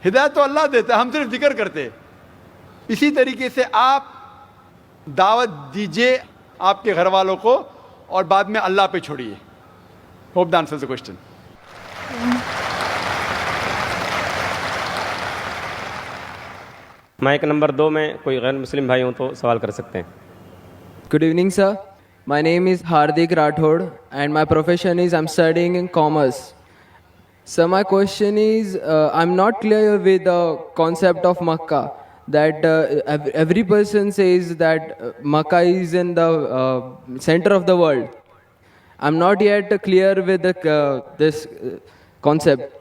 ہدایت تو اللہ دیتا ہے, ہم صرف ذکر کرتے. اسی طریقے سے آپ دعوت دیجئے آپ کے گھر والوں کو اور بعد میں اللہ پہ چھوڑیے. Hope the answers the question. Mic number 2 میں کوئی غیر مسلم بھائی ہوں تو سوال کر سکتے ہیں. Good evening, sir. My name is Hardik Rathod and my profession is I'm studying in commerce. So my question is, I'm not clear with the concept of Makkah. That every person says that Makkah is in the center of the world. I'm not yet clear with this concept.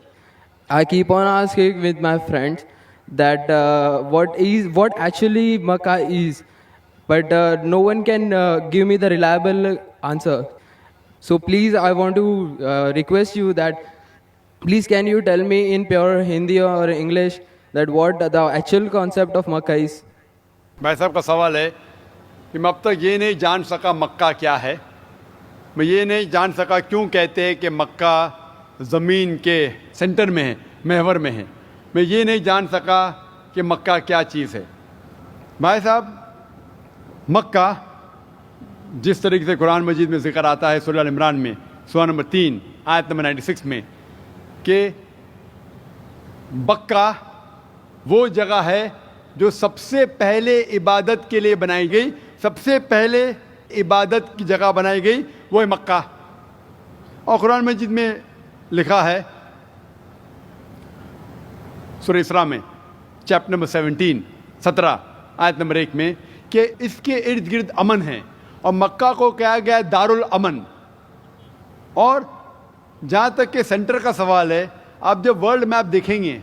I keep on asking with my friends that what actually Makkah is, but no one can give me the reliable answer. So please, I want to request you that please can you tell me in pure Hindi or English that what the actual concept of Makkah is. بھائی صاحب کا سوال ہے کہ میں اب تک یہ نہیں جان سکا مکہ کیا ہے, میں یہ نہیں جان سکا کیوں کہتے ہیں کہ مکہ زمین کے سینٹر میں ہے, محور میں ہے. میں یہ نہیں جان سکا کہ مکہ کیا چیز ہے. بھائی صاحب, مکہ جس طریقے سے قرآن مجید میں ذکر آتا ہے سورہ عمران میں سورہ نمبر 3 آیت نمبر 96 میں کہ مکہ وہ جگہ ہے جو سب سے پہلے عبادت کے لیے بنائی گئی, سب سے پہلے عبادت کی جگہ بنائی گئی وہ ہے مکہ. اور قرآن مجید میں لکھا ہے سورہ اسراء میں چیپٹر نمبر 17 آیت نمبر 1 میں کہ اس کے ارد گرد امن ہے, اور مکہ کو کہا گیا ہے دارالامن. اور جہاں تک کہ سینٹر کا سوال ہے, آپ جب ورلڈ میپ دیکھیں گے,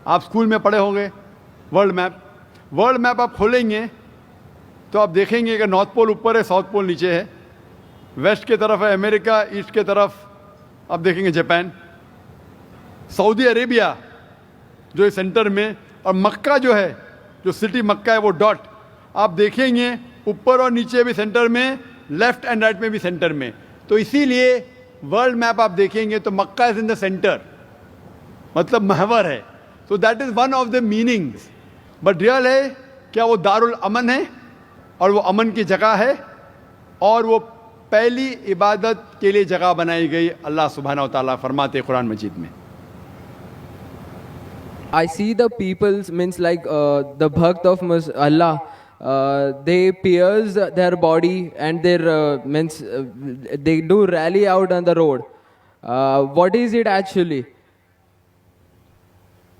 آپ اسکول میں پڑھے ہوں گے ورلڈ میپ آپ کھولیں گے تو آپ دیکھیں گے کہ نارتھ پول اوپر ہے, ساؤتھ پول نیچے ہے, ویسٹ کی طرف ہے امریکہ, ایسٹ کی طرف آپ دیکھیں گے جاپان, سعودی عربیہ جو ہے سینٹر میں, اور مکہ جو ہے, جو سٹی مکہ ہے وہ ڈاٹ آپ دیکھیں گے اوپر اور نیچے بھی سینٹر میں, لیفٹ اینڈ رائٹ میں بھی سینٹر میں. تو اسی لیے ورلڈ میپ آپ دیکھیں گے تو مکہ از ان دا سینٹر, مطلب محور ہے. تو that is one of the meanings. But real ہے کیا وہ دارالامن ہے, اور وہ امن کی جگہ ہے, اور وہ پہلی عبادت کے لیے جگہ بنائی گئی. اللہ سبحانہ و تعالیٰ فرماتے قرآن مجید میں. I see the people means like the bhakt of Allah. They pierce their body and their means they do rally out on the road. What is it actually?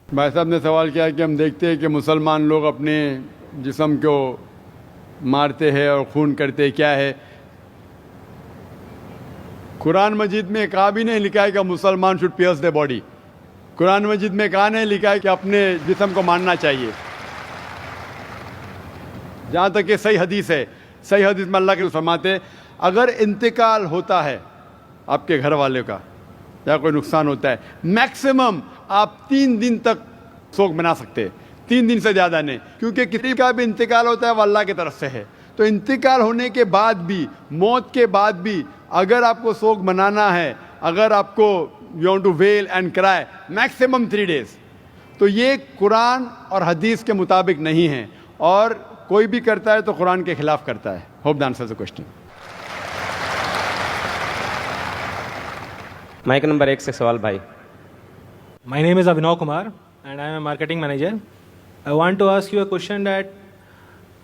بھائی صاحب نے سوال کیا کہ ہم دیکھتے ہیں کہ مسلمان لوگ اپنے جسم کو مارتے ہیں اور خون کرتے ہیں, کیا ہے؟ قرآن مجید میں کہا بھی نہیں لکھا ہے کہ مسلمان شوڈ پیئرس دی باڈی. قرآن مجید میں کہا نہیں لکھا ہے کہ اپنے جسم کو مارنا چاہیے. جہاں تک کہ صحیح حدیث ہے, صحیح حدیث میں اللہ کے فرماتے اگر انتقال ہوتا ہے آپ کے گھر والے کا یا کوئی نقصان ہوتا ہے, میکسیمم آپ 3 دن تک سوگ منا سکتے ہیں, 3 دن سے زیادہ نہیں, کیونکہ کسی کا بھی انتقال ہوتا ہے وہ اللہ کی طرف سے ہے. تو انتقال ہونے کے بعد بھی, موت کے بعد بھی اگر آپ کو سوگ منانا ہے, اگر آپ کو یو وانٹ ٹو ویل اینڈ کرائے, میکسیمم 3 days. تو یہ قرآن اور حدیث کے مطابق نہیں ہے, اور کوئی بھی کرتا ہے تو قرآن کے خلاف کرتا ہے. Hope the answer the question. Mic number 1 سے سوال بھائی. My name is Abhinav Kumar and I am a marketing manager. I want to ask you a question that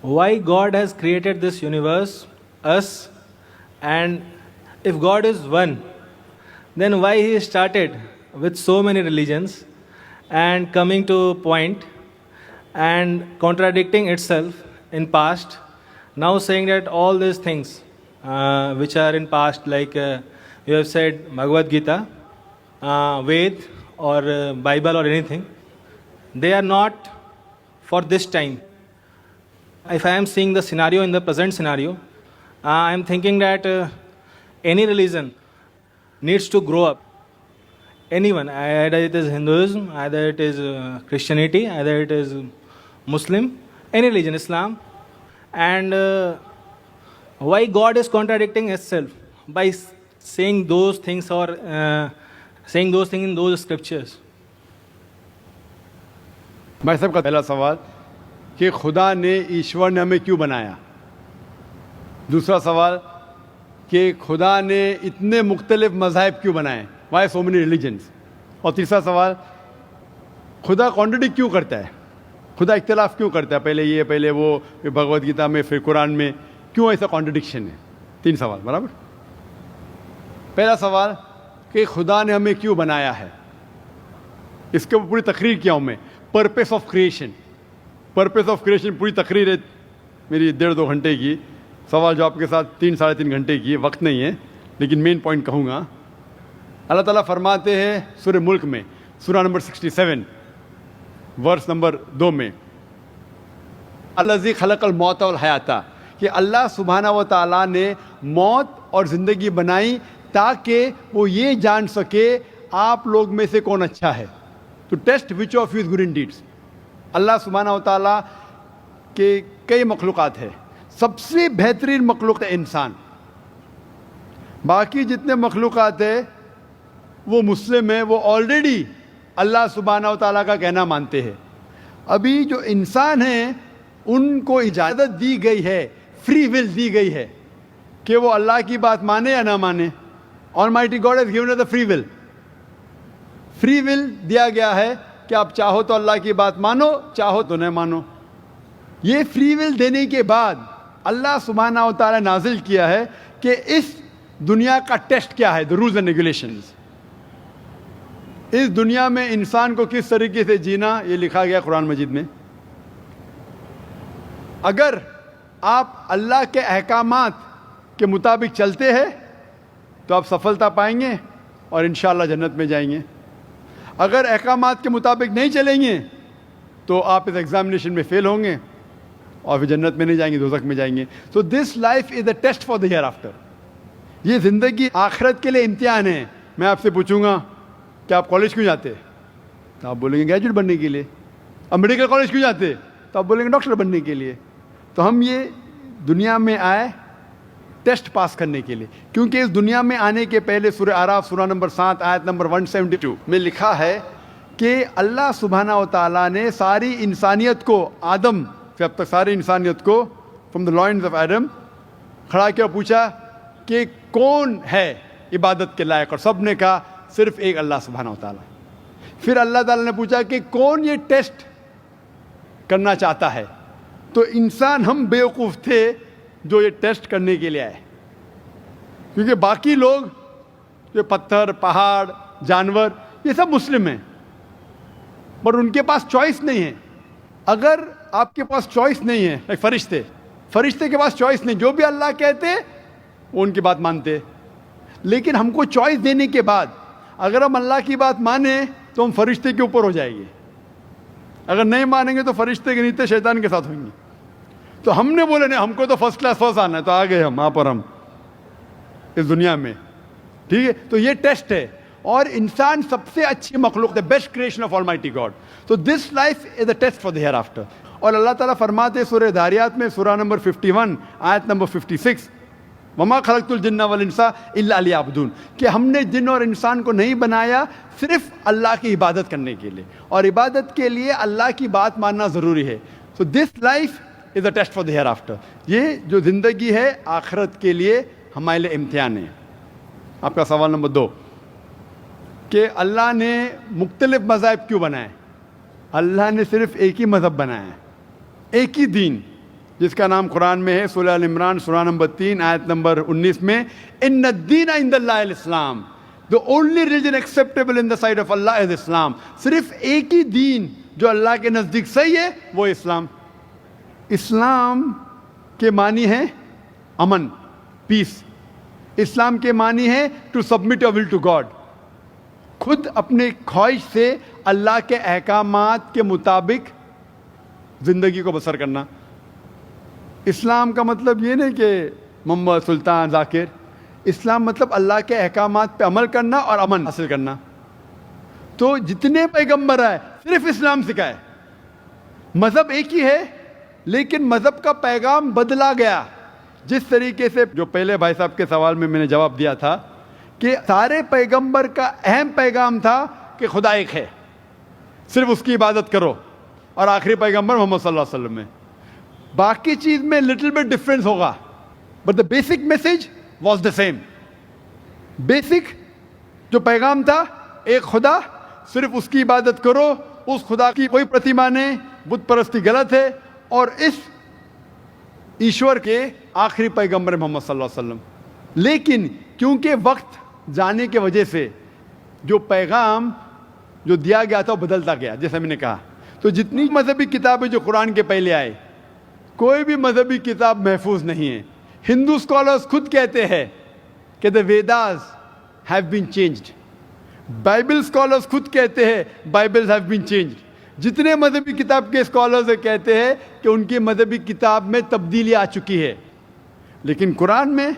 why God has created this universe, us, and if God is one, then why He started with so many religions and coming to a point and contradicting itself in past, now saying that all these things which are in past, like you have said Bhagavad Gita, Ved or Bible or anything, they are not for this time. If I am seeing the scenario in the present scenario, I am thinking that any religion needs to grow up. Anyone, either it is Hinduism, either it is Christianity, either it is Muslim, any religion, Islam. And why God is contradicting itself by saying those things or saying those things in those scriptures? بھائی صاحب کا پہلا سوال کہ خدا نے ایشور نے ہمیں کیوں بنایا. دوسرا سوال کہ خدا نے اتنے مختلف مذاہب کیوں بنائے, وائی سو مینی ریلیجنس. اور تیسرا سوال خدا کانٹرڈکٹ کیوں کرتا ہے, خدا اختلاف کیوں کرتا ہے, پہلے یہ پہلے وہ, بھگوت گیتا میں پھر قرآن میں, کیوں ایسا کانٹرڈکشن ہے. 3 سوال برابر. پہلا سوال کہ خدا نے ہمیں کیوں بنایا ہے, اس کے اوپر پوری تقریر کیا ہوں میں. Purpose of creation, purpose of creation پوری تقریر ہے میری 1.5-2 گھنٹے کی, سوال جواب کے ساتھ 3-3.5 گھنٹے کی, وقت نہیں ہے لیکن مین پوائنٹ کہوں گا. اللہ تعالیٰ فرماتے ہیں سورہ ملک میں, سورہ نمبر 67 ورس نمبر 2 میں, الذی خلق الموت والحیات, کہ اللہ سبحانہ و تعالیٰ نے موت اور زندگی بنائی تاکہ وہ یہ جان سکے آپ لوگ میں سے کون اچھا ہے, to test which of you is good in deeds. Allah سبحانہ و تعالیٰ کے کئی مخلوقات ہے, سب سے بہترین مخلوق ہے انسان. باقی جتنے مخلوقات ہیں وہ مسلم ہیں, وہ آلریڈی اللہ سبحانہ و تعالیٰ کا کہنا مانتے ہیں. ابھی جو انسان ہیں ان کو اجازت دی گئی ہے, فری ول دی گئی ہے کہ وہ اللہ کی بات مانے یا نہ مانے. Almighty God has given us the free will. Free will دیا گیا ہے کہ آپ چاہو تو اللہ کی بات مانو, چاہو تو نہ مانو. یہ فری ول دینے کے بعد اللہ سبحانہ و تعالیٰ نازل کیا ہے کہ اس دنیا کا ٹیسٹ کیا ہے, the rules and regulations. اس دنیا میں انسان کو کس طریقے سے جینا, یہ لکھا گیا قرآن مجید میں. اگر آپ اللہ کے احکامات کے مطابق چلتے ہیں تو آپ سفلتا پائیں گے اور انشاءاللہ جنت میں جائیں گے. اگر احکامات کے مطابق نہیں چلیں گے تو آپ اس ایگزامینیشن میں فیل ہوں گے اور پھر جنت میں نہیں جائیں گے, دوزخ میں جائیں گے. So this life is a test for the hereafter. یہ زندگی آخرت کے لیے امتحان ہے. میں آپ سے پوچھوں گا کہ آپ کالج کیوں جاتے, تو آپ بولیں گے گریجویٹ بننے کے لیے. اب میڈیکل کالج کیوں جاتے, تو آپ بولیں گے ڈاکٹر بننے کے لیے. تو ہم یہ دنیا میں آئے ٹیسٹ پاس کرنے کے لیے, کیونکہ اس دنیا میں آنے کے پہلے سورہ اعراف سورہ نمبر 7 آیت نمبر 172 میں لکھا ہے کہ اللہ سبحانہ و تعالیٰ نے ساری انسانیت کو, آدم سے اب تک ساری انسانیت کو from the lines of Adam کھڑا کیا, پوچھا کہ کون ہے عبادت کے لائق, اور سب نے کہا صرف ایک اللہ سبحانہ و تعالیٰ. پھر اللہ تعالیٰ نے پوچھا کہ کون یہ ٹیسٹ کرنا چاہتا ہے, تو انسان ہم بیوقوف تھے جو یہ ٹیسٹ کرنے کے لیے آئے, کیونکہ باقی لوگ جو پتھر, پہاڑ, جانور یہ سب مسلم ہیں, پر ان کے پاس چوائس نہیں ہے. اگر آپ کے پاس چوائس نہیں ہے, فرشتے کے پاس چوائس نہیں, جو بھی اللہ کہتے وہ ان کی بات مانتے. لیکن ہم کو چوائس دینے کے بعد اگر ہم اللہ کی بات مانیں تو ہم فرشتے کے اوپر ہو جائیں گے, اگر نہیں مانیں گے تو فرشتے کے نیچے شیطان کے ساتھ ہوئیں گے. تو ہم نے بولے نہیں, ہم کو تو فرسٹ کلاس فرسٹ آنا ہے, تو آ گئے ہم وہاں پر, ہم اس دنیا میں. ٹھیک ہے, تو یہ ٹیسٹ ہے, اور انسان سب سے اچھی مخلوق ہے, best creation of almighty god. تو this life is a test for the hereafter. اور اللہ تعالیٰ فرماتے سورہ داریات میں سورہ نمبر 51 آیت نمبر 56, وما خلقت الجن والانس الا لیعبدون, کہ ہم نے جن اور انسان کو نہیں بنایا صرف اللہ کی عبادت کرنے کے لیے, اور عبادت کے لیے اللہ کی بات ماننا ضروری ہے. So this life is a test for the hereafter. یہ جو زندگی ہے آخرت کے لیے ہمارے لیے امتحان ہے. آپ کا سوال نمبر 2 کہ اللہ نے مختلف مذاہب کیوں بنائے. اللہ نے صرف ایک ہی مذہب بنایا ہے, ایک ہی دین, جس کا نام قرآن میں ہے سورہ ال عمران سورہ نمبر 3 آیت نمبر 19 میں, ان الدین عند اللہ الاسلام, the only religion acceptable in the sight of Allah is Islam. صرف ایک ہی دین جو اللہ کے نزدیک صحیح ہے وہ اسلام. اسلام کے معنی ہے امن, پیس. اسلام کے معنی ہے to submit your will to God, خود اپنے خواہش سے اللہ کے احکامات کے مطابق زندگی کو بسر کرنا. اسلام کا مطلب یہ نہیں کہ محمد سلطان ذاکر, اسلام مطلب اللہ کے احکامات پہ عمل کرنا اور امن حاصل کرنا. تو جتنے پیغمبر آئے صرف اسلام سکھائے. مذہب ایک ہی ہے لیکن مذہب کا پیغام بدلا گیا. جس طریقے سے جو پہلے بھائی صاحب کے سوال میں نے جواب دیا تھا کہ سارے پیغمبر کا اہم پیغام تھا کہ خدا ایک ہے, صرف اس کی عبادت کرو. اور آخری پیغمبر محمد صلی اللہ علیہ وسلم میں. باقی چیز میں لٹل بٹ ڈفرینس ہوگا, but the basic message was the same. Basic جو پیغام تھا, ایک خدا, صرف اس کی عبادت کرو, اس خدا کی کوئی پرتیما نہیں, بت پرستی غلط ہے, اور اس ایشور کے آخری پیغمبر محمد صلی اللہ علیہ وسلم. لیکن کیونکہ وقت جانے کی وجہ سے جو پیغام جو دیا گیا تھا وہ بدلتا گیا, جیسا میں نے کہا. تو جتنی مذہبی کتابیں جو قرآن کے پہلے آئے, کوئی بھی مذہبی کتاب محفوظ نہیں ہے. ہندو اسکالرز خود کہتے ہیں کہ the Vedas have been changed. Bible scholars خود کہتے ہیں بائبلز ہیو بین چینجڈ. جتنے مذہبی کتاب کے اسکالرز کہتے ہیں کہ ان کی مذہبی کتاب میں تبدیلی آ چکی ہے. لیکن قرآن میں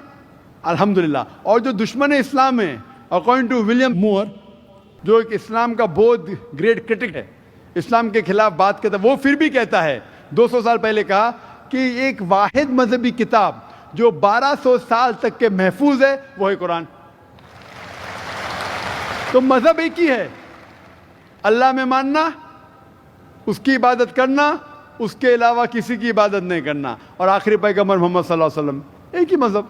الحمدللہ. اور جو دشمن اسلام ہیں, اکارڈنگ ٹو ولیم مور, جو ایک اسلام کا بہت گریٹ کرٹک ہے, اسلام کے خلاف بات کرتا ہے, وہ پھر بھی کہتا ہے, 200 سال پہلے کہا کہ ایک واحد مذہبی کتاب جو 1200 سال تک کے محفوظ ہے وہ ہے قرآن. تو مذہب ایک ہی ہے, اللہ میں ماننا, اس کی عبادت کرنا, اس کے علاوہ کسی کی عبادت نہیں کرنا, اور آخری پیغمبر محمد صلی اللہ علیہ وسلم, ایک ہی مذہب.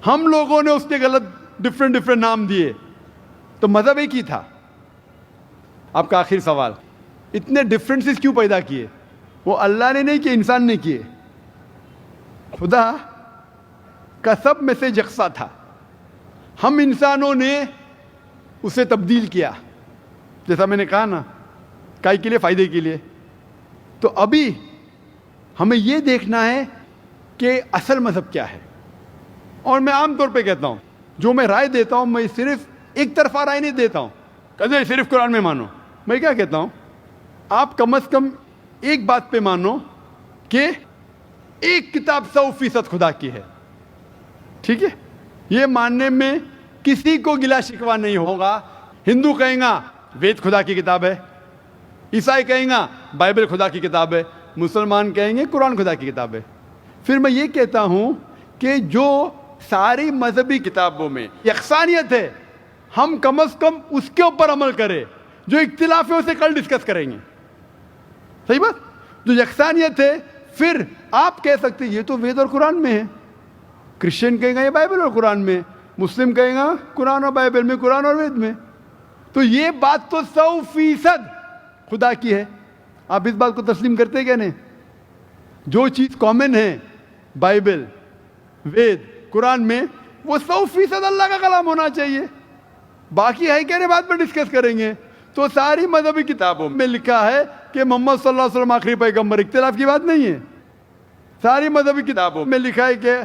ہم لوگوں نے اس کے غلط ڈفرینٹ نام دیے, تو مذہب ایک ہی تھا. آپ کا آخری سوال, اتنے ڈفرینسز کیوں پیدا کیے؟ وہ اللہ نے نہیں کیے, انسان نے کیے. خدا کا سب میں سے یکساں تھا, ہم انسانوں نے اسے تبدیل کیا, جیسا میں نے کہا نا, کائی کے لیے, فائدے کے لیے. تو ابھی ہمیں یہ دیکھنا ہے کہ اصل مذہب کیا ہے. اور میں عام طور پہ کہتا ہوں, جو میں رائے دیتا ہوں, میں صرف ایک طرفہ رائے نہیں دیتا ہوں کہ صرف قرآن میں مانو. میں کیا کہتا ہوں, آپ کم از کم ایک بات پہ مانو کہ ایک کتاب 100% خدا کی ہے. ٹھیک ہے, یہ ماننے میں کسی کو گلا شکوا نہیں ہوگا. ہندو کہیں گا وید خدا کی کتاب ہے, عیسائی کہیں گا بائبل خدا کی کتاب ہے, مسلمان کہیں گے قرآن خدا کی کتاب ہے. پھر میں یہ کہتا ہوں کہ جو ساری مذہبی کتابوں میں یکسانیت ہے, ہم کم از کم اس کے اوپر عمل کریں. جو اختلاف ہے اسے کل ڈسکس کریں گے. صحیح بات. جو یکسانیت ہے, پھر آپ کہہ سکتے یہ تو وید اور قرآن میں ہے, کرسچن کہیں گا یہ بائبل اور قرآن میں, مسلم کہیں گا قرآن اور بائبل میں, قرآن اور وید میں. تو یہ بات تو 100% خدا کی ہے. آپ اس بات کو تسلیم کرتے کیا نہیں؟ جو چیز کامن ہے بائبل, وید, قرآن میں, وہ 100% اللہ کا کلام ہونا چاہیے. باقی ہے کہنے بات پر ڈسکس کریں گے. تو ساری مذہبی کتابوں میں لکھا ہے کہ محمد صلی اللہ علیہ وسلم آخری پیغمبر, اختلاف کی بات نہیں ہے. ساری مذہبی کتابوں میں لکھا ہے کہ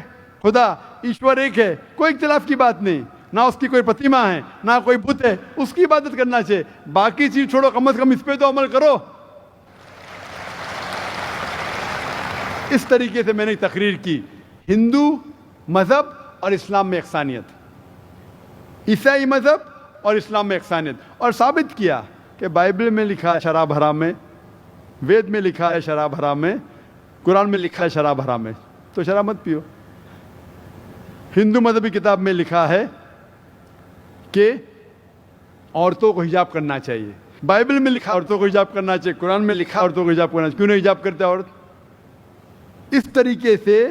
خدا ایشور ایک ہے, کوئی اختلاف کی بات نہیں. نہ اس کی کوئی پرتیما ہے, نہ کوئی بت ہے, اس کی عبادت کرنا چاہیے. باقی چیز چھوڑو, کم از کم اس پہ تو عمل کرو. اس طریقے سے میں نے تقریر کی, ہندو مذہب اور اسلام میں یکسانیت, عیسائی مذہب اور اسلام میں یکسانیت, اور ثابت کیا کہ بائبل میں لکھا ہے شراب حرام ہے, وید میں لکھا ہے شراب حرام ہے, قرآن میں لکھا ہے شراب حرام ہے, تو شراب مت پیو. ہندو مذہبی کتاب میں لکھا ہے کہ عورتوں کو حجاب کرنا چاہیے, بائبل میں لکھا عورتوں کو حجاب کرنا چاہیے, قرآن میں لکھا عورتوں کو حجاب کرنا چاہیے. کیوں نہیں حجاب کرتے عورت؟ اس طریقے سے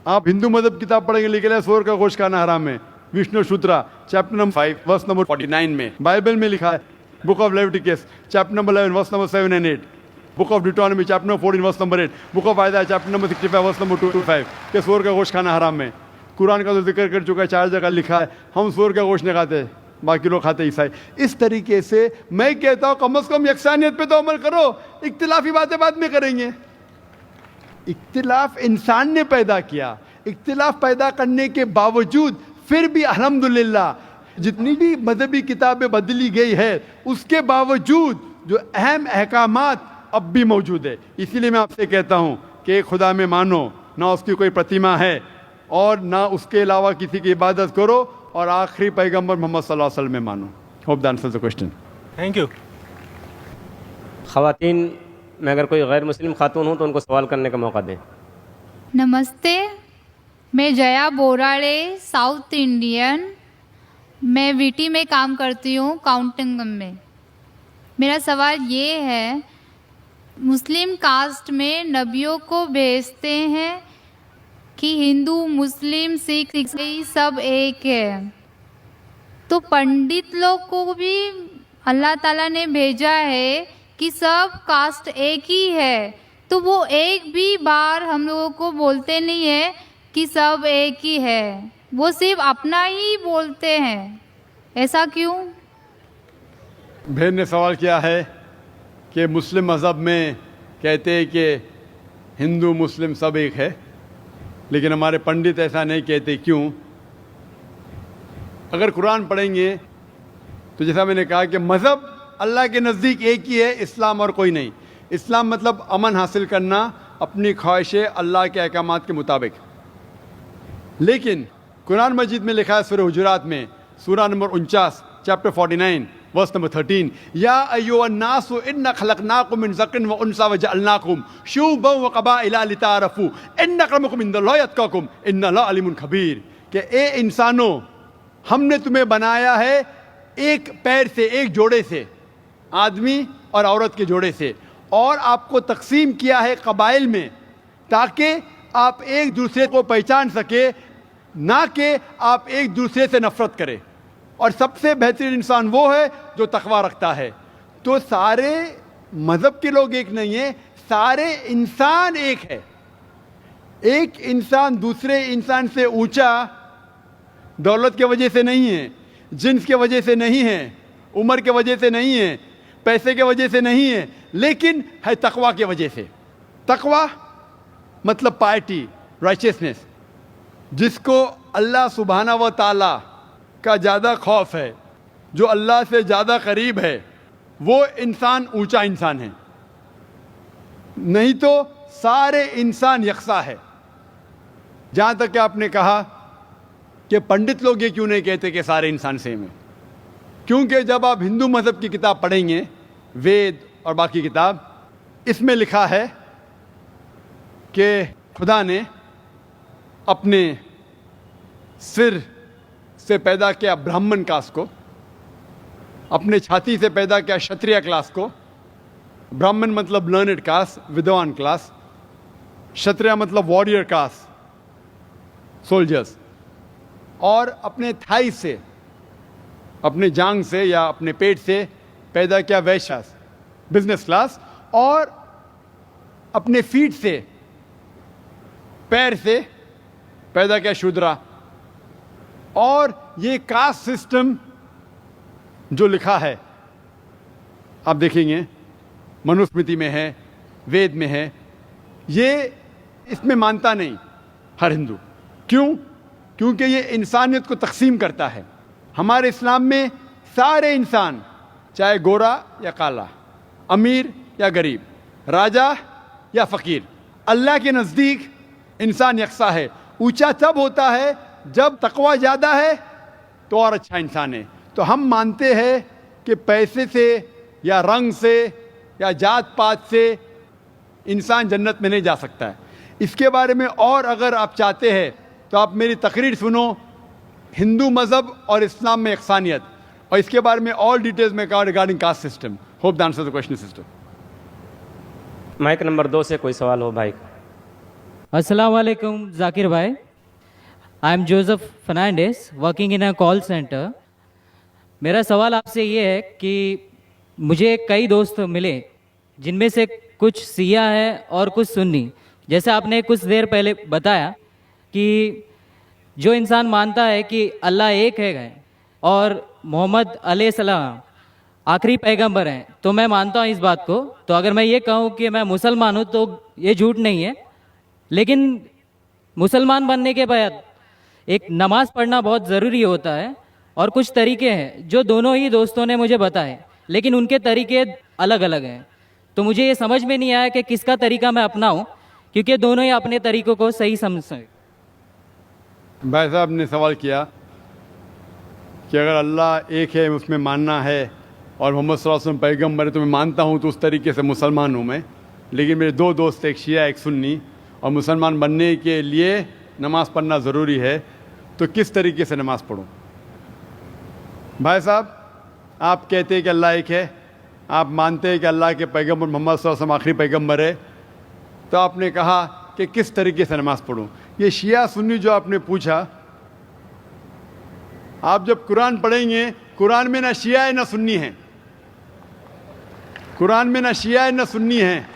آپ ہندو مذہب کتاب پڑھیں گے, لکھا ہے سور کا گوشت کھانا حرام ہے, Vishnu Sutra chapter number 5 verse number 49 میں. بائبل میں لکھا ہے book of Leviticus chapter number 11 verse number 7 and 8, book of Deuteronomy chapter number 14 verse number 8, book of Isaiah chapter number 65 verse number 2 to 5 کہ سور کا گوشت کھانا حرام ہے. قرآن کا تو ذکر کر چکا ہے, 4 جگہ لکھا ہے ہم سور کا گوشت نہیں کھاتے, باقی لوگ کھاتے عیسائی. اس طریقے سے میں کہتا ہوں کم از کم یکسانیت پہ تو عمل کرو, اختلافی باتیں بعد میں کریں گے. اختلاف انسان نے پیدا کیا, اختلاف پیدا کرنے کے باوجود پھر بھی الحمدللہ جتنی بھی مذہبی کتابیں بدلی گئی ہے, اس کے باوجود جو اہم احکامات اب بھی موجود ہے. اسی لیے میں آپ سے کہتا ہوں کہ ایک خدا میں مانو, نہ اس کی کوئی پرتیما ہے اور نہ اس کے علاوہ کسی کی عبادت کرو, اور آخری پیغمبر محمد صلی اللہ علیہ وسلم میں مانو. Hope that answers the question. Thank you. خواتین میں اگر کوئی غیر مسلم خاتون ہوں تو ان کو سوال کرنے کا موقع دیں. نمستے, میں جیا بوراڑے, ساؤتھ انڈین. میں وی ٹی میں کام کرتی ہوں, کاؤنٹنگ میں. میرا سوال یہ ہے मुस्लिम कास्ट में नबियों को भेजते हैं कि हिंदू मुस्लिम सिख ईसाई सब एक है, तो पंडित लोग को भी अल्लाह ताला ने भेजा है कि सब कास्ट एक ही है, तो वो एक भी बार हम लोगों को बोलते नहीं है कि सब एक ही है, वो सिर्फ अपना ही बोलते हैं, ऐसा क्यों? बहन ने सवाल किया है कि मुस्लिम मज़हब में कहते हैं कि हिंदू मुस्लिम सब एक है, लेकिन हमारे पंडित ऐसा नहीं कहते, क्यों? अगर कुरान पढ़ेंगे तो जैसा मैंने कहा कि मज़हब अल्लाह के नज़दीक एक ही है, इस्लाम और कोई नहीं। इस्लाम मतलब अमन हासिल करना अपनी ख्वाहिशें अल्लाह के अहकामात के मुताबिक। लेकिन कुरान मजीद में लिखा है सूरह हुजुरात में, सूरा नंबर 49 चैप्टर 49 वर्स नंबर 13, या अय्युहन्नासु इन्ना खलकनाकुम मिन ज़करिन व उन्सा व जअलनाकुम शुअबन व क़बाइला लिताअरफू इन्न अक्रमकुम इंदल्लाहि अत्क़ाकुम इन्नल्लाहा अलीमुन खबीर, कि ए इंसानों, हमने तुम्हें बनाया है एक पैर से, एक जोड़े से, आदमी और औरत के जोड़े से, और आपको तकसीम किया है कबाइल में ताकि आप एक दूसरे को पहचान सके, ना कि आप एक दूसरे से नफरत करें। और सबसे बेहतरीन इंसान वो है जो तकवा रखता है। तो सारे मज़हब के लोग एक नहीं है, सारे इंसान एक है। एक इंसान दूसरे इंसान से ऊंचा दौलत के वजह से नहीं है, जिन्स के वजह से नहीं है, उम्र के वजह से नहीं है, पैसे के वजह से नहीं है, लेकिन है तकवा के वजह से। तकवा मतलब पायटी, राइचियसनेस, जिसको अल्लाह सुब्हाना व ताला का ज़्यादा खौफ है, जो अल्लाह से ज़्यादा करीब है, वो इंसान ऊंचा इंसान है। नहीं तो सारे इंसान यकसा है। जहाँ तक कि आपने कहा कि पंडित लोग ये क्यों नहीं कहते कि सारे इंसान सेम है, क्योंकि जब आप हिंदू मज़हब की किताब पढ़ेंगे, वेद और बाकी किताब, इसमें लिखा है कि खुदा ने अपने सिर से पैदा किया ब्राह्मण कास्ट को, अपने छाती से पैदा किया क्षत्रिय क्लास को। ब्राह्मण मतलब लर्नेड कास्ट, विद्वान क्लास, क्षत्रिय मतलब वॉरियर कास्ट, सोल्जर्स, और अपने थाई से, अपने जांग से या अपने पेट से पैदा किया वैश्य, बिजनेस क्लास, और अपने फीट से, पैर से पैदा किया शूद्रा। और ये कास्ट सिस्टम जो लिखा है, आप देखेंगे मनुस्मृति में है, वेद में है, ये इसमें मानता नहीं हर हिंदू। क्यों? क्योंकि ये इंसानियत को तकसीम करता है। हमारे इस्लाम में सारे इंसान, चाहे गोरा या काला, अमीर या गरीब, राजा या फ़कीर, अल्लाह के नज़दीक इंसान यकसा है। ऊंचा तब होता है जब तकवा ज़्यादा है तो और अच्छा इंसान है। तो हम मानते हैं कि पैसे से या रंग से या जात पात से इंसान जन्नत में नहीं जा सकता है। इसके बारे में और अगर आप चाहते हैं तो आप मेरी तकरीर सुनो, हिंदू मज़हब और इस्लाम में यकसानियत, और इसके बारे में और डिटेल्स में कहा regarding caste system. Hope the answer the question sister. Mike number 2 से कोई सवाल हो भाई। अस्सलाम वालेकुम जाकिर भाई, I am Joseph Fernandes working in a call centre. मेरा सवाल आपसे ये है कि मुझे कई दोस्त मिले जिनमें से कुछ सिया है और कुछ सुन्नी। जैसे आपने कुछ देर पहले बताया कि जो इंसान मानता है कि अल्लाह एक है और मोहम्मद अलैहिस्सलाम आखिरी पैगंबर हैं, तो मैं मानता हूँ इस बात को। तो अगर मैं ये कहूँ कि मैं मुसलमान हूँ तो ये झूठ नहीं है। लेकिन मुसलमान बनने के बाद एक नमाज़ पढ़ना बहुत ज़रूरी होता है, और कुछ तरीके हैं जो दोनों ही दोस्तों ने मुझे बताए, लेकिन उनके तरीके अलग अलग हैं। तो मुझे ये समझ में नहीं आया कि किसका तरीका मैं अपनाऊं, क्योंकि दोनों ही अपने तरीकों को सही समझ सकें। भाई साहब ने सवाल किया कि अगर अल्लाह एक है, उसमें मानना है, और मोहम्मद सल्लल्लाहु अलैहि वसल्लम पैगम्बर है, तो मैं मानता हूँ, तो उस तरीके से मुसलमान हूँ मैं। लेकिन मेरे दो दोस्त, एक शिया एक सुन्नी, और मुसलमान बनने के लिए नमाज़ पढ़ना ज़रूरी है, तो किस तरीके से नमाज़ पढ़ूँ? भाई साहब, आप कहते हैं कि अल्लाह एक है, आप मानते हैं कि अल्लाह के पैगम्बर मोहम्मद सल्लल्लाहु अलैहि वसल्लम आखिरी पैगम्बर है, तो आपने कहा कि किस तरीके से नमाज पढ़ूं। ये शिया सुन्नी जो आपने पूछा, आप जब कुरान पढ़ेंगे, कुरान में ना शिया है ना सुन्नी है, कुरान में ना शिया है ना सुन्नी है।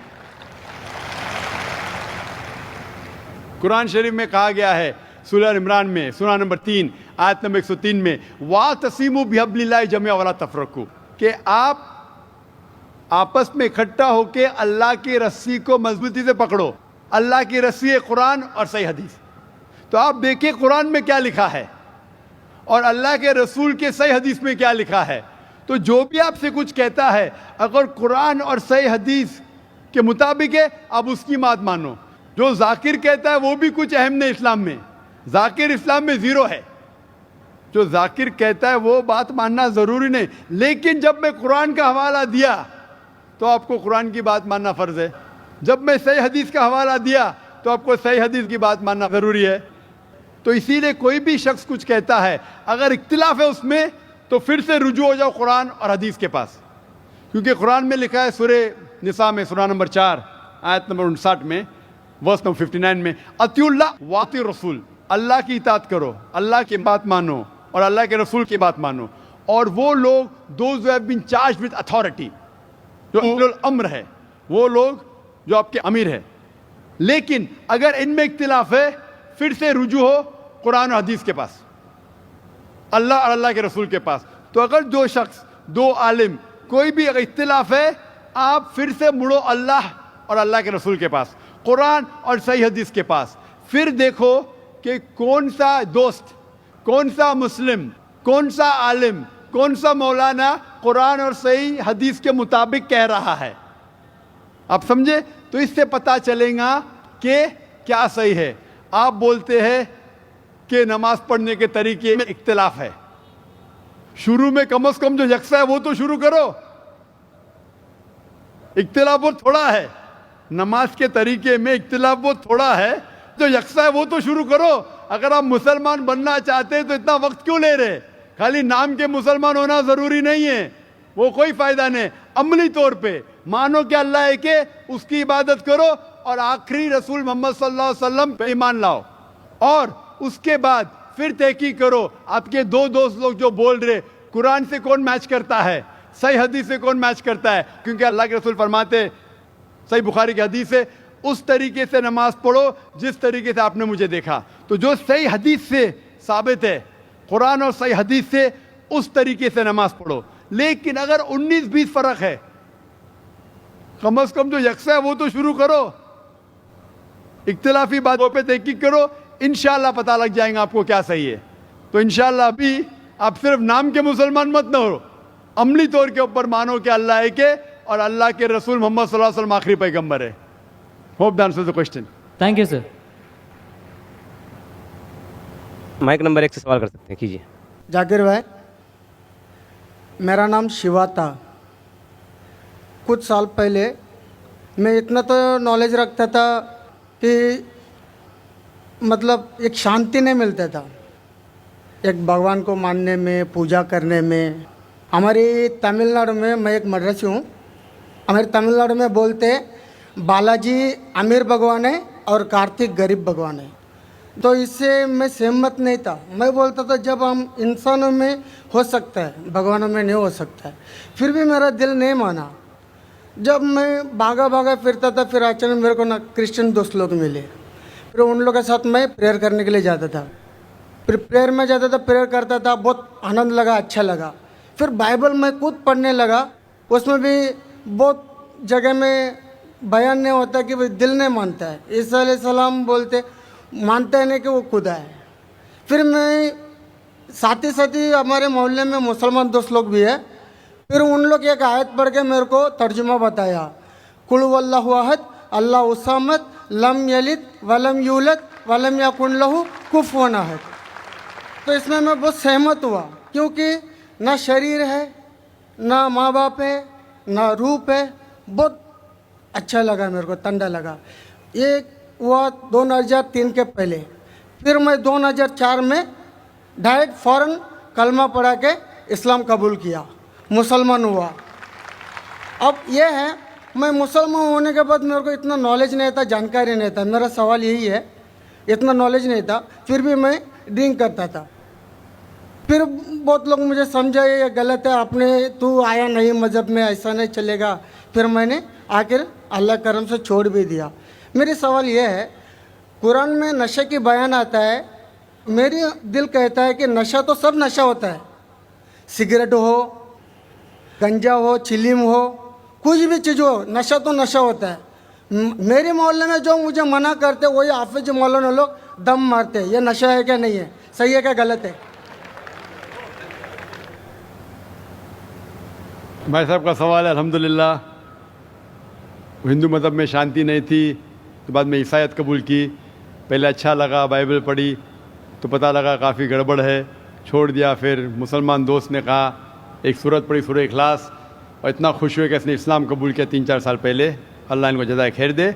कुरान शरीफ में कहा गया है सूरह इमरान में सूरह नंबर 3 आयत नंबर 103 में, वातसिमु बिहब्लिल्लाहि जमीअन वला तफरकू, कि आप आपस में इकट्ठा होकर अल्लाह की रस्सी को मजबूती से पकड़ो। अल्लाह की रस्सी है कुरान और सही हदीस। तो आप देखिए कुरान में क्या लिखा है और अल्लाह के रसूल के सही हदीस में क्या लिखा है। तो जो भी आपसे कुछ कहता है, अगर कुरान और सही हदीस के मुताबिक है, आप उसकी बात मानो। जो जाकिर कहता है वो भी कुछ अहम नहीं इस्लाम में, जाकिर इस्लाम में ज़ीरो है। जो जाकिर कहता है वो बात मानना ज़रूरी नहीं, लेकिन जब मैं कुरान का हवाला दिया तो आपको कुरान की बात मानना फ़र्ज़ है। जब मैं सही हदीस का हवाला दिया तो आपको सही हदीस की बात मानना ज़रूरी है। तो इसीलिए कोई भी शख्स कुछ कहता है, अगर इख्तिलाफ है उसमें, तो फिर से रुजू हो जाओ कुरान और हदीस के पास, क्योंकि कुरान में लिखा है सूरह निसा में सूरह नंबर 4 आयत नंबर 59 में वर्स नंबर 59 में, अतिउल्लाह वाति रसूल, अल्लाह की इताअत करो, अल्लाह की बात मानो और अल्लाह के रसूल की बात मानो। और वो लोग those who have been charged with authority, जो उलुल अम्र है, वो लोग जो आपके अमीर है। लेकिन अगर इनमें इख्तिलाफ है, फिर से रुजू हो कुरान और हदीस के पास, अल्लाह और अल्लाह के रसूल के पास। तो अगर दो शख्स, दो आलिम, कोई भी अगर इख्तिलाफ है, आप फिर से मुड़ो अल्लाह और अल्लाह के रसूल के पास, कुरान और सही हदीस के पास। फिर देखो कि कौन सा दोस्त, कौन सा मुस्लिम, कौन सा आलिम, कौन सा मौलाना कुरान और सही हदीस के मुताबिक कह रहा है। आप समझे? तो इससे पता चलेगा कि क्या सही है। आप बोलते हैं कि नमाज पढ़ने के तरीके में इख्तिलाफ है, शुरू में कम से कम जो यकसा है वो तो शुरू करो। इख्तिलाफ वो थोड़ा है, नमाज के तरीके में इख्तिलाफ वो थोड़ा है, जो यकसा है वो तो शुरू करो। अगर आप मुसलमान बनना चाहते हैं तो इतना वक्त क्यों ले रहे? खाली नाम के मुसलमान होना ज़रूरी नहीं है, वो कोई फ़ायदा नहीं। अमली तौर पे मानो कि अल्लाह है कि उसकी इबादत करो और आखिरी रसूल मोहम्मद सल्लल्लाहु अलैहि वसल्लम पे ईमान लाओ, और उसके बाद फिर तहकीक करो। आपके दो दोस्त लोग जो बोल रहे कुरान से कौन मैच करता है, सही हदीस से कौन मैच करता है, क्योंकि अल्लाह के रसूल फरमाते, सही बुखारी की हदीस है, उस तरीके से नमाज पढ़ो जिस तरीके से आपने मुझे देखा। तो जो सही हदीस से साबित है, कुरान और सही हदीस से, उस तरीके से नमाज पढ़ो। लेकिन अगर 19-20 फ़र्क है, कम से कम जो यकसा है वो तो शुरू करो। इख्तिलाफी बातों पे तहकीक करो, इंशाअल्लाह पता लग जाएगा आपको क्या सही है। तो इंशाअल्लाह अभी आप सिर्फ नाम के मुसलमान मत न हो, अमली तौर के ऊपर मानो कि अल्लाह है के और अल्लाह के रसूल मोहम्मद सल्लल्लाहु अलैहि वसल्लम आखिरी पैगंबर है। Hope that answers the question. Thank you sir. Mike number 1 से सवाल कर सकते हैं, कीजिए। जाकिर भाई, मेरा नाम शिवा था। कुछ साल पहले मैं इतना तो नॉलेज रखता था कि मतलब एक शांति नहीं मिलता था एक भगवान को मानने में, पूजा करने में। हमारी तमिलनाडु में, मैं एक मद्रासी हूँ, हमारे तमिलनाडु में बोलते बालाजी अमीर भगवान है और कार्तिक गरीब भगवान है। तो इससे मैं सहमत नहीं था। मैं बोलता था जब हम इंसानों में हो सकता है, भगवानों में नहीं हो सकता है। फिर भी मेरा दिल नहीं माना। जब मैं भागा भागा फिरता था, फिर अचानक मेरे को ना क्रिश्चियन दोस्त लोग मिले। फिर उन लोगों के साथ मैं प्रेयर करने के लिए जाता था। फिर प्रेयर में जाता था, प्रेयर करता था, बहुत आनंद लगा, अच्छा लगा। फिर बाइबल मैं खुद पढ़ने लगा। उसमें भी बहुत जगह में बयान नहीं होता कि भाई दिल नहीं मानता है। ईसा अलैहिस्सलाम बोलते मानता है नहीं कि वो खुदा है। फिर मैं साथ ही हमारे मोहल्ले में मुसलमान दोस्त लोग भी है। फिर उन लोग एक आयत पढ़ के मेरे को तर्जुमा बताया, कुल वल्लाहु अहद अल्लाहु समद लम यलिद वलम यूलद वलम यकुन लहू कुफुवन अहद। तो इसमें मैं बहुत सहमत हुआ, क्योंकि ना शरीर है, ना माँ बाप है, ना रूप है। बहुत अच्छा लगा मेरे को, ठंडा लगा। ये हुआ 2003 के पहले। फिर मैं 2004 में डायरेक्ट फ़ौरन कलमा पढ़ा के इस्लाम कबूल किया, मुसलमान हुआ। अब ये है, मैं मुसलमान होने के बाद मेरे को इतना नॉलेज नहीं था, जानकारी नहीं था। मेरा सवाल यही है, इतना नॉलेज नहीं था, फिर भी मैं ड्रिंक करता था। फिर बहुत लोग मुझे समझाए ये गलत है, आपने तू आया नहीं मज़हब में, ऐसा नहीं चलेगा। फिर मैंने आखिर अल्लाह करम से छोड़ भी दिया। मेरी सवाल ये है, कुरान में नशे की बयान आता है, मेरी दिल कहता है कि नशा तो सब नशा होता है, सिगरेट हो, गंजा हो, चिलीम हो, कुछ भी चीज़ हो, नशा तो नशा होता है। मेरे मोहल्ले में जो मुझे मना करते वही हाफिज मौलाना लोग दम मारते हैं। ये नशा है क्या नहीं है, सही है क्या गलत है? भाई साहब का सवाल है। अल्हम्दुलिल्लाह, हिंदू मज़हब में शांति नहीं थी तो बाद में ईसाईयत कबूल की। पहले अच्छा लगा, बाइबल पढ़ी तो पता लगा काफ़ी गड़बड़ है, छोड़ दिया। फिर मुसलमान दोस्त ने कहा, एक सूरत पढ़ी, सूरह इखलास, और इतना खुश हुए कि इसने इस्लाम कबूल किया 3-4 साल पहले। अल्लाह इनको जज़ाए खैर दे।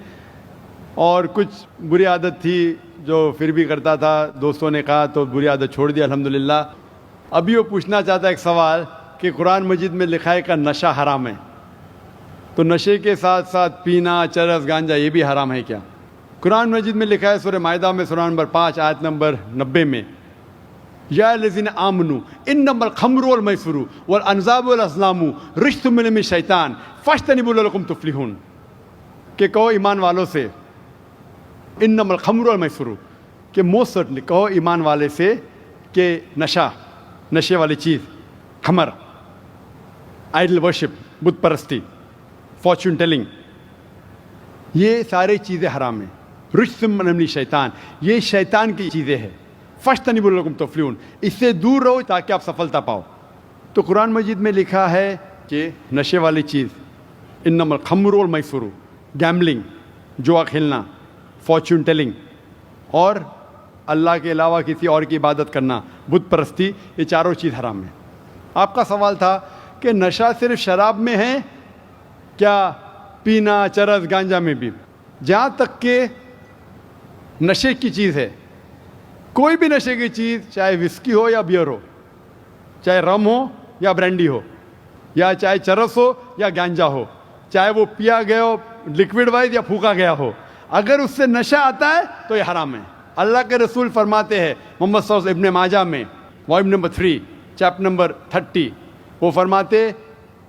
और कुछ बुरी आदत थी जो फिर भी करता था, दोस्तों ने कहा तो बुरी आदत छोड़ दिया अल्हम्दुलिल्लाह। अभी वो पूछना चाहता है एक सवाल कि कुरान मजीद में लिखा है कि नशा हराम है, तो नशे के साथ साथ पीना, चरस, गांजा ये भी हराम है क्या? कुरान मजीद में लिखा है सूरह माइदा में सूरह नंबर 5 आयत नंबर 90 में, या लज़ीना आमनू इन्नमल खम्रु वल मैसरू वल अनज़ाबु वल अज़लामु रिज्सुम मिन शैतान फज्तनिबू लअल्लकुम तुफ्लिहून, कि कहो ईमान वालों से, इन्नमल खम्रु वल मैसरू, कि मोस्ट सर्टनली कहो ईमान वाले से कि नशा, नशे वाली चीज़, खमर, आइडल वर्शिप, बुत परस्ती, फॉर्चून टेलिंग, ये सारी चीज़ें हराम हैं। रिज्सुम मिन शैतान, ये शैतान की चीज़ें हैं। फज्तनिबू लअल्लकुम तुफ्लिहून, इससे दूर रहो ताकि आप सफलता पाओ। तो कुरान मजीद में लिखा है कि नशे वाली चीज़, इन्नमल खम्रु वल मैसरू, गैम्बलिंग, जुआ खेलना, फॉर्चून टेलिंग, और अल्लाह के अलावा किसी और की इबादत करना, बुत परस्ती, ये चारों चीज़ हराम है। आपका सवाल था कि नशा सिर्फ शराब में है क्या, पीना, चरस, गांजा में भी? जहाँ तक के नशे की चीज़ है, कोई भी नशे की चीज़, चाहे विस्की हो या बियर हो, चाहे रम हो या ब्रांडी हो, या चाहे चरस हो या गांजा हो, चाहे वो पिया गया हो लिक्विड वाइज या फूका गया हो, अगर उससे नशा आता है तो ये हराम है। अल्लाह के रसूल फरमाते हैं मोहम्मद सल्लल्लाहु अलैहि वसल्लम, इब्न माजा में वॉल्यूम नंबर 3 चैप्टर नंबर 30, वो फरमाते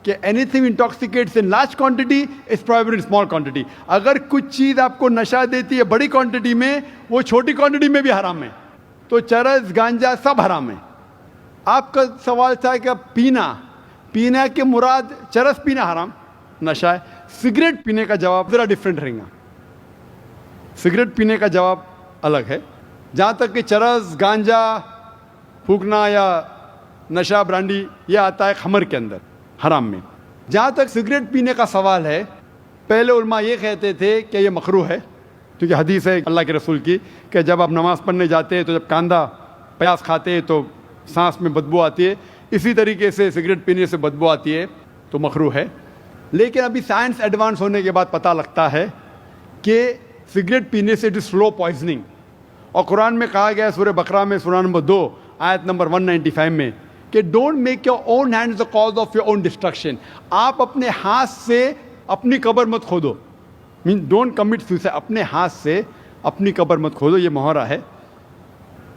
कि anything intoxicates in large quantity is prohibited in small quantity. अगर कुछ चीज़ आपको नशा देती है बड़ी क्वांटिटी में, वो छोटी क्वांटिटी में भी हराम है। तो चरस, गांजा सब हराम है। आपका सवाल था कि पीना, पीना के मुराद चरस पीना हराम, नशा है। सिगरेट पीने का जवाब ज़रा डिफरेंट रहेगा। सिगरेट पीने का जवाब अलग है। जहाँ तक कि चरस, गांजा फूकना या नशा, ब्रांडी, ये आता है खमर के अंदर, हराम में। जहाँ तक सिगरेट पीने का सवाल है, पहले उलमा ये कहते थे कि ये मकरूह है, क्योंकि हदीस है अल्लाह के रसूल की कि जब आप नमाज़ पढ़ने जाते हैं तो जब कांदा प्याज खाते हैं तो सांस में बदबू आती है, इसी तरीके से सिगरेट पीने से बदबू आती है, तो मकरूह है। लेकिन अभी साइंस एडवांस होने के बाद पता लगता है कि सिगरेट पीने से इट इज़ स्लो पॉइजनिंग। और कुरान में कहा गया है सूरह बकरा में सूरह नंबर 2 आयत नंबर 195 में कि don't make your own hands the cause of your own destruction. आप अपने हाथ से अपनी कब्र मत खोदो, मीन डोंट कमिट सुसाइड, अपने हाथ से अपनी कब्र मत खोदो, ये मुहर्रा है।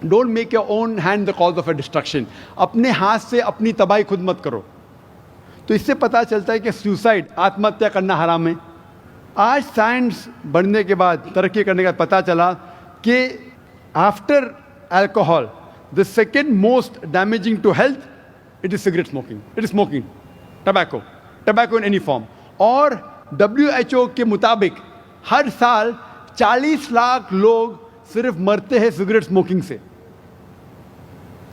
Don't make your own hand the cause of A destruction, अपने हाथ से अपनी तबाही खुद मत करो। तो इससे पता चलता है कि सुसाइड, आत्महत्या करना हराम है। आज साइंस बढ़ने के बाद, तरक्की करने के बाद पता चला कि after alcohol the second most damaging to health it is cigarette smoking, it is smoking, tobacco in any form. और WHO के मुताबिक हर साल 40 लाख लोग सिर्फ मरते हैं सिगरेट स्मोकिंग से,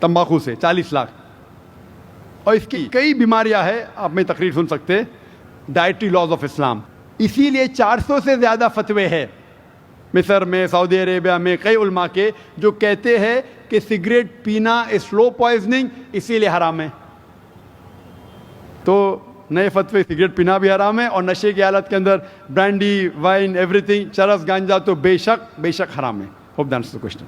तंबाकू से 40 लाख। और इसकी कई बीमारियां हैं, आप में तकरीर सुन सकते हैं, डाइटरी लॉज ऑफ इस्लाम। इसीलिए 400 से ज़्यादा फतवे हैं मिस्र में, सऊदी अरेबिया में, कई उलमा के, जो कहते हैं कि सिगरेट पीना स्लो पॉइजनिंग, इसीलिए हराम है। तो नए फतवे, सिगरेट पीना भी हराम है और नशे की हालत के अंदर ब्रांडी, वाइन, एवरीथिंग, चरस, गांजा तो बेशक हराम है। Hope that answers the question.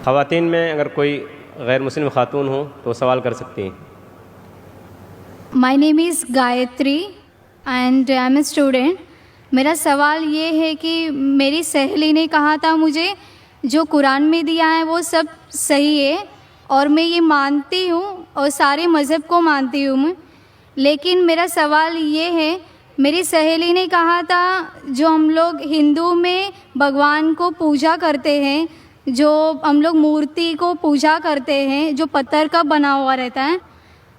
ख़वातीन में अगर कोई गैर मुस्लिम खातून हो तो सवाल कर सकती हैं। My name is Gayatri and I am a student. मेरा सवाल ये है कि मेरी सहेली ने कहा था मुझे जो कुरान में दिया है वो सब सही है और मैं ये मानती हूँ और सारे मज़हब को मानती हूँ मैं. लेकिन मेरा सवाल ये है, मेरी सहेली ने कहा था जो हम लोग हिंदू में भगवान को पूजा करते हैं, जो हम लोग मूर्ति को पूजा करते हैं जो पत्थर का बना हुआ रहता है,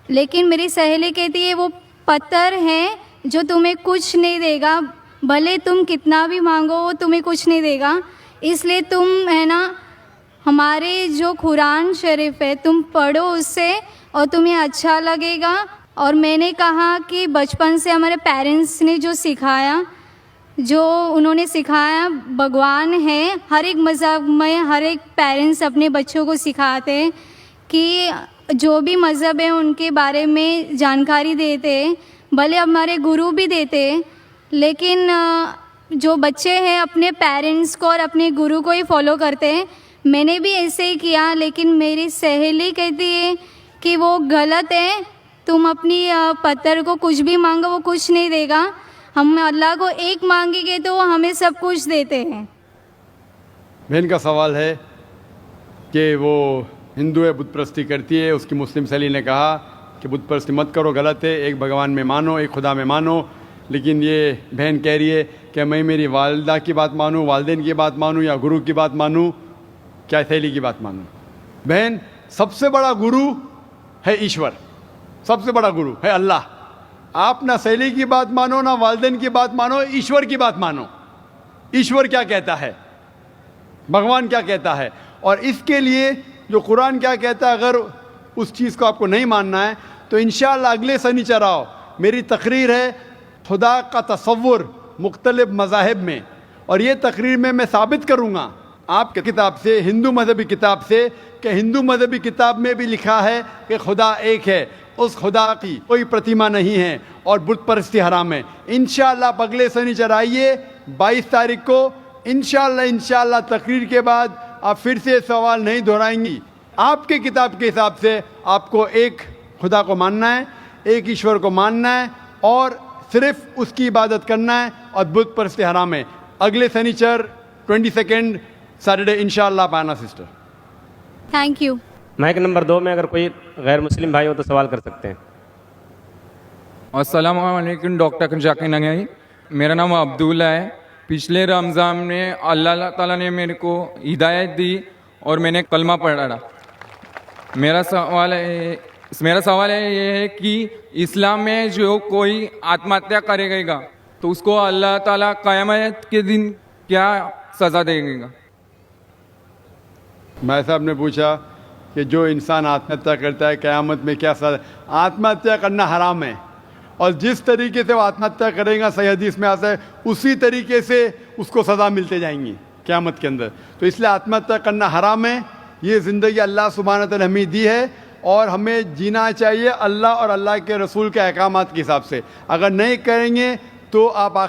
लेकिन मेरी सहेली कहती है वो पत्थर है जो तुम्हें कुछ नहीं देगा, भले तुम कितना भी मांगो वो तुम्हें कुछ नहीं देगा. इसलिए तुम है ना हमारे जो कुरान शरीफ है तुम पढ़ो उससे और तुम्हें अच्छा लगेगा. और मैंने कहा कि बचपन से हमारे पेरेंट्स ने जो सिखाया, जो उन्होंने सिखाया भगवान है, हर एक मज़हब में हर एक पेरेंट्स अपने बच्चों को सिखाते हैं कि जो भी मज़हब है उनके बारे में जानकारी देते हैं, भले हमारे गुरु भी देते हैं, लेकिन जो बच्चे हैं अपने पेरेंट्स को और अपने गुरु को ही फॉलो करते हैं. मैंने भी ऐसे ही किया, लेकिन मेरी सहेली कहती है कि वो गलत है, तुम अपनी पत्थर को कुछ भी मांगो वो कुछ नहीं देगा, हम अल्लाह को एक मांगेंगे तो वो हमें सब कुछ देते हैं. बहन का सवाल है कि वो हिंदू है, बुत परस्ती करती है. उसकी मुस्लिम सहेली ने कहा कि बुत परस्ती मत करो, गलत है, एक भगवान में मानो, एक खुदा में मानो. लेकिन ये बहन कह रही है कि मैं मेरी वालदा की बात मानूँ, वालदेन की बात मानूँ या गुरु की बात मानूँ, क्या सहेली की बात मानूँ? बहन, सबसे बड़ा गुरु है ईश्वर, सबसे बड़ा गुरु है अल्लाह. आप ना सहेली की बात मानो, ना वालदेन की बात मानो, ईश्वर की बात मानो. ईश्वर क्या कहता है, भगवान क्या कहता है, और इसके लिए जो कुरान क्या कहता है, अगर उस चीज़ को आपको नहीं मानना है तो इंशाअल्लाह अगले शनिचर आओ. मेरी तकरीर है खुदा का तसव्वुर मुख्तलिफ मज़ाहिब में, और ये तकरीर में मैं साबित करूँगा आपके किताब से, हिंदू मजहबी किताब से, कि हिंदू मजहबी किताब में भी लिखा है कि खुदा एक है, उस खुदा की कोई प्रतिमा नहीं है और बुत परस्ती हराम है. इंशाअल्लाह आप अगले शनिचर आइए 22 तारीख को. इंशाअल्लाह तकरीर के बाद आप फिर से सवाल नहीं दोहराएंगी. आपके किताब के हिसाब से आपको एक खुदा को मानना है, एक ईश्वर को मानना है और सिर्फ उसकी इबादत करना है, और बुत परस्ती हराम है. अगले शनिचर 22 सैटरडे इंशाअल्लाह आप आना sister. Thank you. Mike number 2 में अगर कोई गैर मुस्लिम भाई हो तो सवाल कर सकते हैं. अस्सलाम वालेकुम डॉक्टर जाकिर नगरी. मेरा नाम अब्दुल्ला है. पिछले रमज़ान में अल्लाह ताला ने मेरे को हिदायत दी और मैंने कलमा पढ़ा. मेरा सवाल है ये है कि इस्लाम में जो कोई आत्महत्या करेगा तो उसको अल्लाह ताला क़यामत के दिन क्या सज़ा देगा? भाई साहब ने पूछा कि जो इंसान आत्महत्या करता है क़यामत में क्या सज़ा. आत्महत्या करना हराम है, और जिस तरीके से वो आत्महत्या करेगा सही हदीस में आता है उसी तरीके से उसको सज़ा मिलते जाएंगी क़यामत के अंदर. तो इसलिए आत्महत्या करना हराम है. ये ज़िंदगी अल्लाह सुब्हानहू व तआला ने हमें दी है और हमें जीना चाहिए अल्लाह और अल्लाह के रसूल के अहकामात के हिसाब से. अगर नहीं करेंगे तो आप